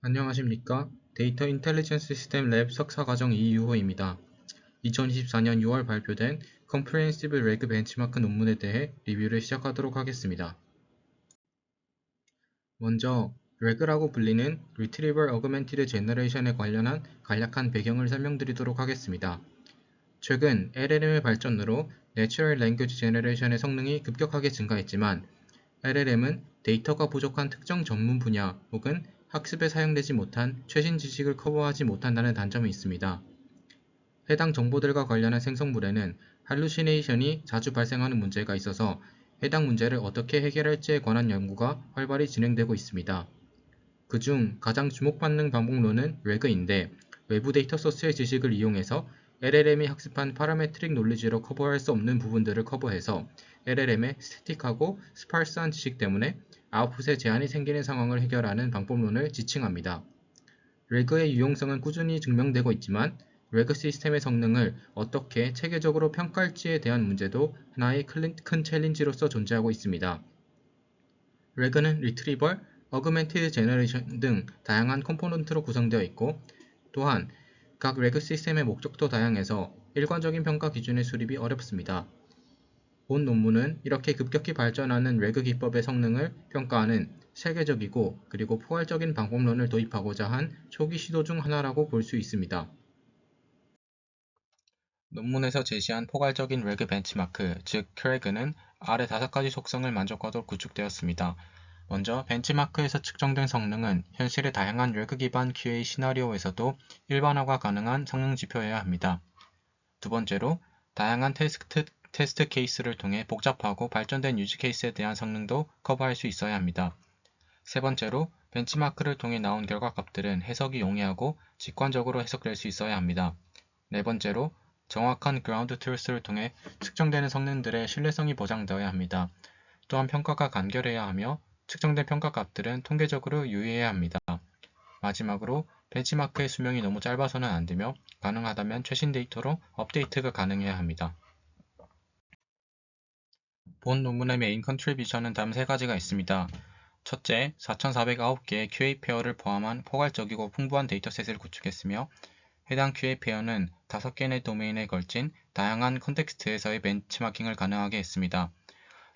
안녕하십니까? 데이터 인텔리전스 시스템 랩 석사과정 이유호입니다. 2024년 6월 발표된 Comprehensive Reg benchmark 논문에 대해 리뷰를 시작하도록 하겠습니다. 먼저 reg라고 불리는 Retrieval Augmented Generation에 관련한 간략한 배경을 설명드리도록 하겠습니다. 최근 LLM의 발전으로 Natural Language Generation의 성능이 급격하게 증가했지만 LLM은 데이터가 부족한 특정 전문 분야 혹은 학습에 사용되지 못한 최신 지식을 커버하지 못한다는 단점이 있습니다. 해당 정보들과 관련한 생성물에는 할루시네이션이 자주 발생하는 문제가 있어서 해당 문제를 어떻게 해결할지에 관한 연구가 활발히 진행되고 있습니다. 그중 가장 주목받는 방법론은 RAG인데 외부 데이터 소스의 지식을 이용해서 LLM이 학습한 파라메트릭 논리지로 커버할 수 없는 부분들을 커버해서 LLM의 스태틱하고 스파르스한 지식 때문에 아웃풋에 제한이 생기는 상황을 해결하는 방법론을 지칭합니다. RAG의 유용성은 꾸준히 증명되고 있지만 RAG 시스템의 성능을 어떻게 체계적으로 평가할지에 대한 문제도 하나의 큰 챌린지로서 존재하고 있습니다. RAG는 Retrieval, Augmented Generation 등 다양한 컴포넌트로 구성되어 있고 또한 각 RAG 시스템의 목적도 다양해서 일관적인 평가 기준의 수립이 어렵습니다. 본 논문은 이렇게 급격히 발전하는 RAG 기법의 성능을 평가하는 세계적이고 그리고 포괄적인 방법론을 도입하고자 한 초기 시도 중 하나라고 볼 수 있습니다. 논문에서 제시한 포괄적인 RAG 벤치마크, 즉 CRAG는 아래 5가지 속성을 만족하도록 구축되었습니다. 먼저 벤치마크에서 측정된 성능은 현실의 다양한 RAG 기반 QA 시나리오에서도 일반화가 가능한 성능 지표여야 합니다. 두 번째로 다양한 테스트 케이스를 통해 복잡하고 발전된 유지 케이스에 대한 성능도 커버할 수 있어야 합니다. 세 번째로 벤치마크를 통해 나온 결과값들은 해석이 용이하고 직관적으로 해석될 수 있어야 합니다. 네 번째로 정확한 그라운드 트루스를 통해 측정되는 성능들의 신뢰성이 보장되어야 합니다. 또한 평가가 간결해야 하며 측정된 평가값들은 통계적으로 유의해야 합니다. 마지막으로 벤치마크의 수명이 너무 짧아서는 안되며 가능하다면 최신 데이터로 업데이트가 가능해야 합니다. 본 논문의 메인 컨트리뷰션은 다음 3가지가 있습니다. 첫째, 4,409개의 QA 페어를 포함한 포괄적이고 풍부한 데이터셋을 구축했으며 해당 QA 페어는 5개의 도메인에 걸친 다양한 컨텍스트에서의 벤치마킹을 가능하게 했습니다.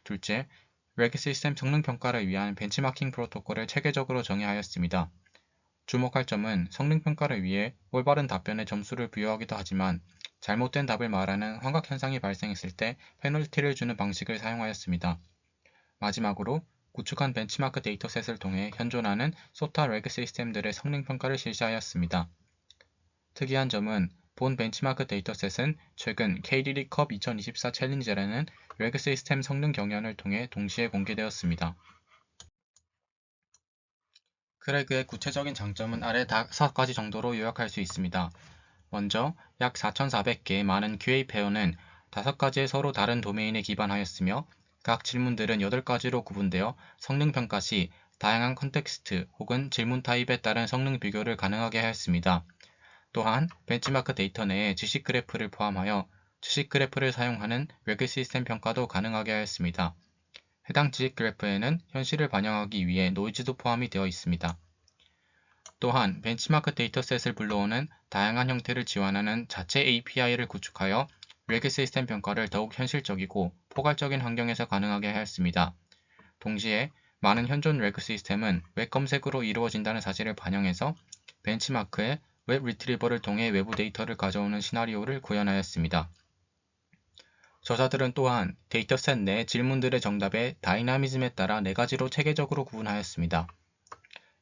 둘째, RAG 시스템 성능 평가를 위한 벤치마킹 프로토콜을 체계적으로 정의하였습니다. 주목할 점은 성능 평가를 위해 올바른 답변에 점수를 부여하기도 하지만 잘못된 답을 말하는 환각 현상이 발생했을 때 페널티를 주는 방식을 사용하였습니다. 마지막으로 구축한 벤치마크 데이터셋을 통해 현존하는 SOTA RAG 시스템들의 성능 평가를 실시하였습니다. 특이한 점은 본 벤치마크 데이터셋은 최근 KDD 컵 2024 챌린지라는 RAG 시스템 성능 경연을 통해 동시에 공개되었습니다. 크래그의 구체적인 장점은 아래 5가지 정도로 요약할 수 있습니다. 먼저 약 4,400개의 많은 QA 페어는 5가지의 서로 다른 도메인에 기반하였으며 각 질문들은 8가지로 구분되어 성능 평가 시 다양한 컨텍스트 혹은 질문 타입에 따른 성능 비교를 가능하게 하였습니다. 또한 벤치마크 데이터 내에 지식 그래프를 포함하여 지식 그래프를 사용하는 RAG 시스템 평가도 가능하게 하였습니다. 해당 지식 그래프에는 현실을 반영하기 위해 노이즈도 포함이 되어 있습니다. 또한 벤치마크 데이터셋을 불러오는 다양한 형태를 지원하는 자체 API를 구축하여 RAG 시스템 평가를 더욱 현실적이고 포괄적인 환경에서 가능하게 하였습니다. 동시에 많은 현존 RAG 시스템은 웹 검색으로 이루어진다는 사실을 반영해서 벤치마크에 웹 리트리버를 통해 외부 데이터를 가져오는 시나리오를 구현하였습니다. 저자들은 또한 데이터셋 내 질문들의 정답의 다이나미즘에 따라 4가지로 체계적으로 구분하였습니다.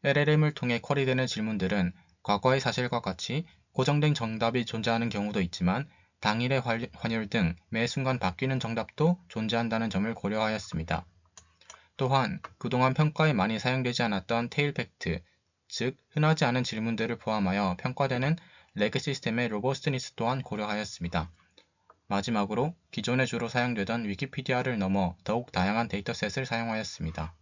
LLM을 통해 쿼리되는 질문들은 과거의 사실과 같이 고정된 정답이 존재하는 경우도 있지만 당일의 환율 등 매 순간 바뀌는 정답도 존재한다는 점을 고려하였습니다. 또한 그동안 평가에 많이 사용되지 않았던 테일 팩트, 즉 흔하지 않은 질문들을 포함하여 평가되는 레그 시스템의 로버스트니스 또한 고려하였습니다. 마지막으로 기존에 주로 사용되던 위키피디아를 넘어 더욱 다양한 데이터셋을 사용하였습니다.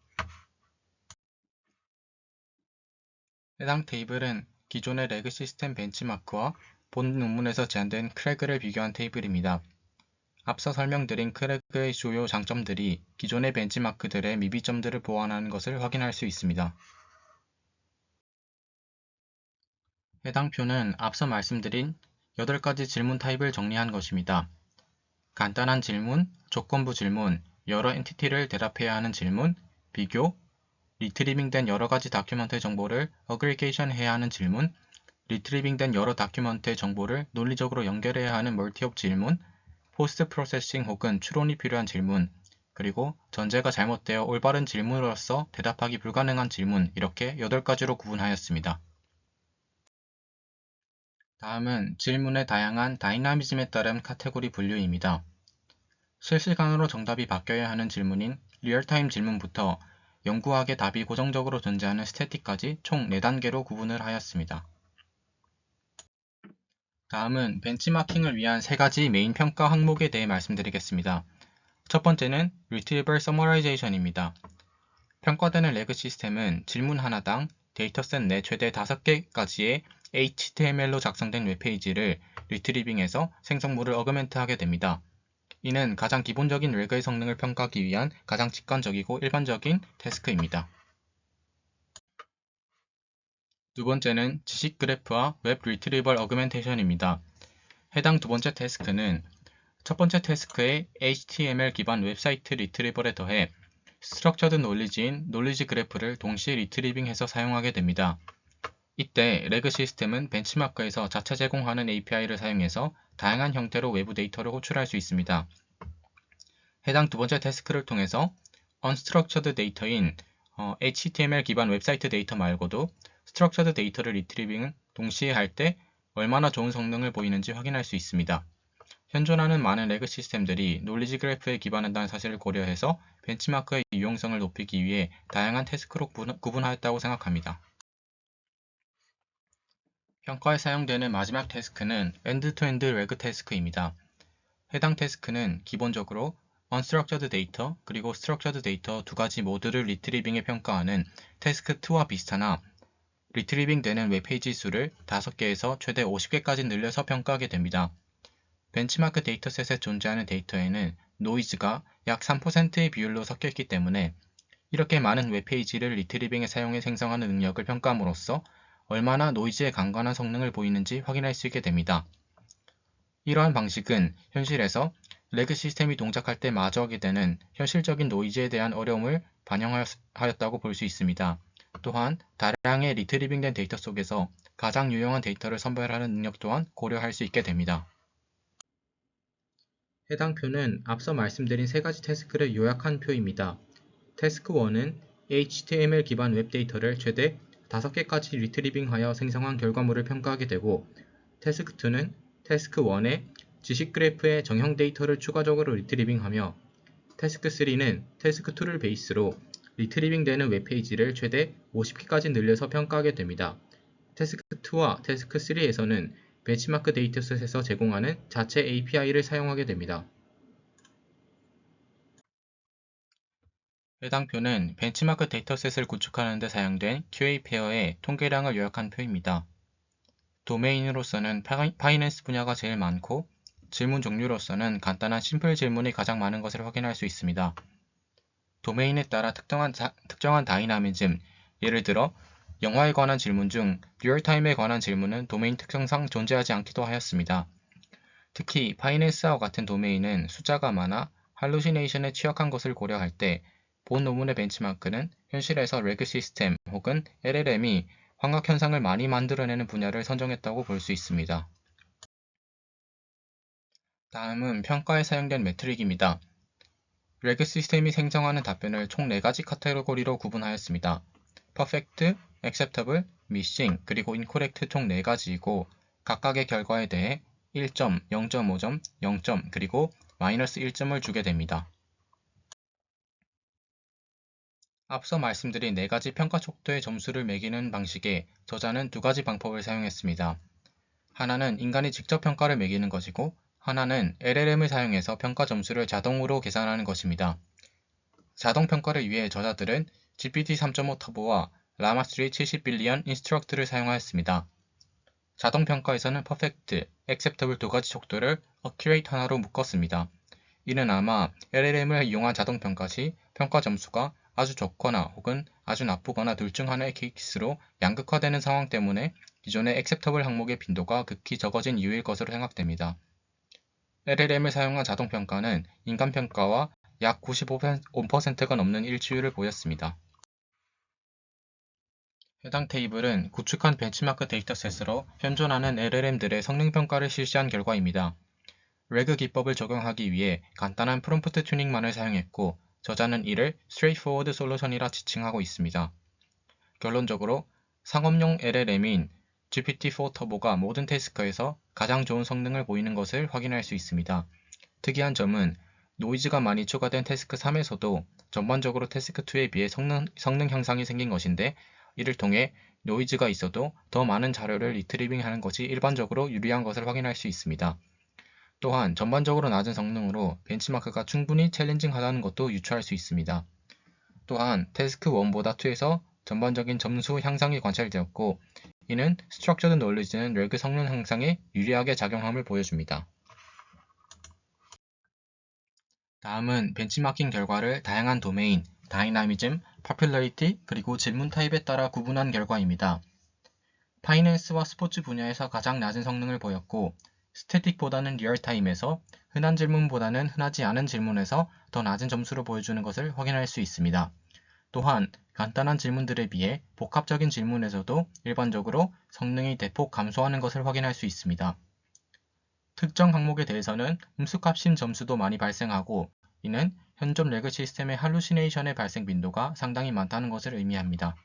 해당 테이블은 기존의 레그 시스템 벤치마크와 본 논문에서 제안된 크래그를 비교한 테이블입니다. 앞서 설명드린 크래그의 주요 장점들이 기존의 벤치마크들의 미비점들을 보완하는 것을 확인할 수 있습니다. 해당 표는 앞서 말씀드린 8가지 질문 타입을 정리한 것입니다. 간단한 질문, 조건부 질문, 여러 엔티티를 대답해야 하는 질문, 비교, 리트리빙된 여러가지 다큐먼트의 정보를 어그리게이션 해야 하는 질문, 리트리빙된 여러 다큐먼트의 정보를 논리적으로 연결해야 하는 멀티옵 질문, 포스트 프로세싱 혹은 추론이 필요한 질문, 그리고 전제가 잘못되어 올바른 질문으로서 대답하기 불가능한 질문, 이렇게 8가지로 구분하였습니다. 다음은 질문의 다양한 다이나미즘에 따른 카테고리 분류입니다. 실시간으로 정답이 바뀌어야 하는 질문인 리얼타임 질문부터 영구하게 답이 고정적으로 존재하는 스태틱까지 총 4단계로 구분을 하였습니다. 다음은 벤치마킹을 위한 3가지 메인 평가 항목에 대해 말씀드리겠습니다. 첫 번째는 Retrieval Summarization입니다. 평가되는 레그 시스템은 질문 하나당 데이터셋 내 최대 5개까지의 HTML로 작성된 웹페이지를 리트리빙해서 생성물을 어그멘트하게 됩니다. 이는 가장 기본적인 레그의 성능을 평가하기 위한 가장 직관적이고 일반적인 태스크입니다. 두 번째는 지식 그래프와 웹 리트리벌 어그멘테이션입니다. 해당 두 번째 태스크는 첫 번째 태스크의 HTML 기반 웹사이트 리트리벌에 더해 스트럭처드 놀리지인 놀리지 그래프를 동시에 리트리빙해서 사용하게 됩니다. 이때 레그 시스템은 벤치마크에서 자체 제공하는 API를 사용해서 다양한 형태로 외부 데이터를 호출할 수 있습니다. 해당 두 번째 태스크를 통해서 unstructured 데이터인 HTML 기반 웹사이트 데이터 말고도 structured 데이터를 리트리빙을 동시에 할 때 얼마나 좋은 성능을 보이는지 확인할 수 있습니다. 현존하는 많은 레그 시스템들이 놀리지 그래프에 기반한다는 사실을 고려해서 벤치마크의 유용성을 높이기 위해 다양한 태스크로 구분하였다고 생각합니다. 평가에 사용되는 마지막 태스크는 엔드-투-엔드 레그 태스크입니다. 해당 태스크는 기본적으로 unstructured 데이터 그리고 structured 데이터 두 가지 모두를 리트리빙에 평가하는 태스크 2와 비슷하나 리트리빙 되는 웹페이지 수를 5개에서 최대 50개까지 늘려서 평가하게 됩니다. 벤치마크 데이터셋에 존재하는 데이터에는 노이즈가 약 3%의 비율로 섞여있기 때문에 이렇게 많은 웹페이지를 리트리빙에 사용해 생성하는 능력을 평가함으로써 얼마나 노이즈에 강건한 성능을 보이는지 확인할 수 있게 됩니다. 이러한 방식은 현실에서 레그 시스템이 동작할 때 마주하게 되는 현실적인 노이즈에 대한 어려움을 반영하였다고 볼 수 있습니다. 또한 다량의 리트리빙된 데이터 속에서 가장 유용한 데이터를 선별하는 능력 또한 고려할 수 있게 됩니다. 해당 표는 앞서 말씀드린 3가지 태스크를 요약한 표입니다. 태스크 1은 HTML 기반 웹데이터를 최대 5개까지 리트리빙하여 생성한 결과물을 평가하게 되고, 태스크 2는 태스크 1의 지식 그래프의 정형 데이터를 추가적으로 리트리빙하며, 태스크 3는 태스크 2를 베이스로 리트리빙 되는 웹페이지를 최대 50개까지 늘려서 평가하게 됩니다. 태스크 2와 태스크 3에서는 벤치마크 데이터셋에서 제공하는 자체 API를 사용하게 됩니다. 해당 표는 벤치마크 데이터셋을 구축하는 데 사용된 QA 페어의 통계량을 요약한 표입니다. 도메인으로서는 파이낸스 분야가 제일 많고, 질문 종류로서는 간단한 심플 질문이 가장 많은 것을 확인할 수 있습니다. 도메인에 따라 특정한 다이나미즘, 예를 들어 영화에 관한 질문 중 리얼타임에 관한 질문은 도메인 특성상 존재하지 않기도 하였습니다. 특히 파이낸스와 같은 도메인은 숫자가 많아 할루시네이션에 취약한 것을 고려할 때 본 논문의 벤치마크는 현실에서 레그 시스템 혹은 LLM이 환각 현상을 많이 만들어내는 분야를 선정했다고 볼 수 있습니다. 다음은 평가에 사용된 메트릭입니다. 레그 시스템이 생성하는 답변을 총 4가지 카테고리로 구분하였습니다. Perfect, Acceptable, Missing, 그리고 Incorrect 총 4가지이고 각각의 결과에 대해 1점, 0.5점, 0점, 그리고 마이너스 1점을 주게 됩니다. 앞서 말씀드린 4가지 평가 척도의 점수를 매기는 방식에 저자는 2가지 방법을 사용했습니다. 하나는 인간이 직접 평가를 매기는 것이고, 하나는 LLM을 사용해서 평가 점수를 자동으로 계산하는 것입니다. 자동 평가를 위해 저자들은 GPT 3.5 터보와 라마3 70빌리언 인스트럭트를 사용하였습니다. 자동 평가에서는 Perfect, Acceptable 2가지 척도를 Accurate 하나로 묶었습니다. 이는 아마 LLM을 이용한 자동 평가 시 평가 점수가 아주 좋거나 혹은 아주 나쁘거나 둘 중 하나의 케이스로 양극화되는 상황 때문에 기존의 acceptable 항목의 빈도가 극히 적어진 이유일 것으로 생각됩니다. LLM을 사용한 자동평가는 인간평가와 약 95%가 넘는 일치율을 보였습니다. 해당 테이블은 구축한 벤치마크 데이터셋으로 현존하는 LLM들의 성능평가를 실시한 결과입니다. 레그 기법을 적용하기 위해 간단한 프롬프트 튜닝만을 사용했고 저자는 이를 straightforward 솔루션이라 지칭하고 있습니다. 결론적으로 상업용 LLM인 GPT-4 터보가 모든 태스크에서 가장 좋은 성능을 보이는 것을 확인할 수 있습니다. 특이한 점은 노이즈가 많이 추가된 태스크 3에서도 전반적으로 태스크 2에 비해 성능 향상이 생긴 것인데 이를 통해 노이즈가 있어도 더 많은 자료를 리트리빙하는 것이 일반적으로 유리한 것을 확인할 수 있습니다. 또한 전반적으로 낮은 성능으로 벤치마크가 충분히 챌린징하다는 것도 유추할 수 있습니다. 또한 태스크 1보다 2에서 전반적인 점수 향상이 관찰되었고 이는 스트럭처드 놀리지는 레그 성능 향상에 유리하게 작용함을 보여줍니다. 다음은 벤치마킹 결과를 다양한 도메인, 다이나미즘, popularity, 그리고 질문 타입에 따라 구분한 결과입니다. 파이낸스와 스포츠 분야에서 가장 낮은 성능을 보였고 스태틱보다는 리얼타임에서 흔한 질문보다는 흔하지 않은 질문에서 더 낮은 점수를 보여주는 것을 확인할 수 있습니다. 또한 간단한 질문들에 비해 복합적인 질문에서도 일반적으로 성능이 대폭 감소하는 것을 확인할 수 있습니다. 특정 항목에 대해서는 음수값인 점수도 많이 발생하고 이는 현존 레그 시스템의 할루시네이션의 발생 빈도가 상당히 많다는 것을 의미합니다.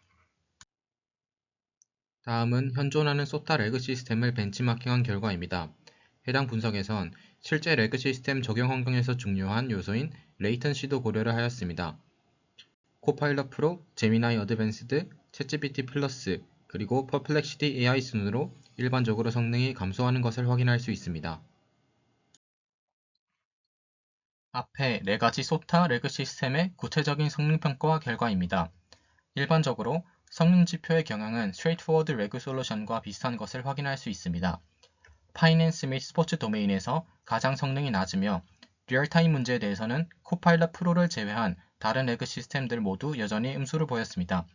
다음은 현존하는 소타 레그 시스템을 벤치마킹한 결과입니다. 해당 분석에선 실제 레그 시스템 적용 환경에서 중요한 요소인 레이턴시도 고려를 하였습니다. 코파일럿 프로, 제미나이 어드밴스드, 챗GPT 플러스, 그리고 퍼플렉시티 AI 순으로 일반적으로 성능이 감소하는 것을 확인할 수 있습니다. 앞에 4가지 소타 레그 시스템의 구체적인 성능 평가 결과입니다. 일반적으로 성능 지표의 경향은 straightforward 레그 솔루션과 비슷한 것을 확인할 수 있습니다. 파이낸스 및 스포츠 도메인에서 가장 성능이 낮으며 리얼타임 문제에 대해서는 코파일럿 프로를 제외한 다른 레그 시스템들 모두 여전히 음수를 보였습니다.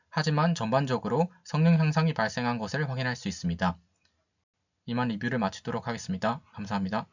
하지만 전반적으로 성능 향상이 발생한 것을 확인할 수 있습니다. 이만 리뷰를 마치도록 하겠습니다. 감사합니다.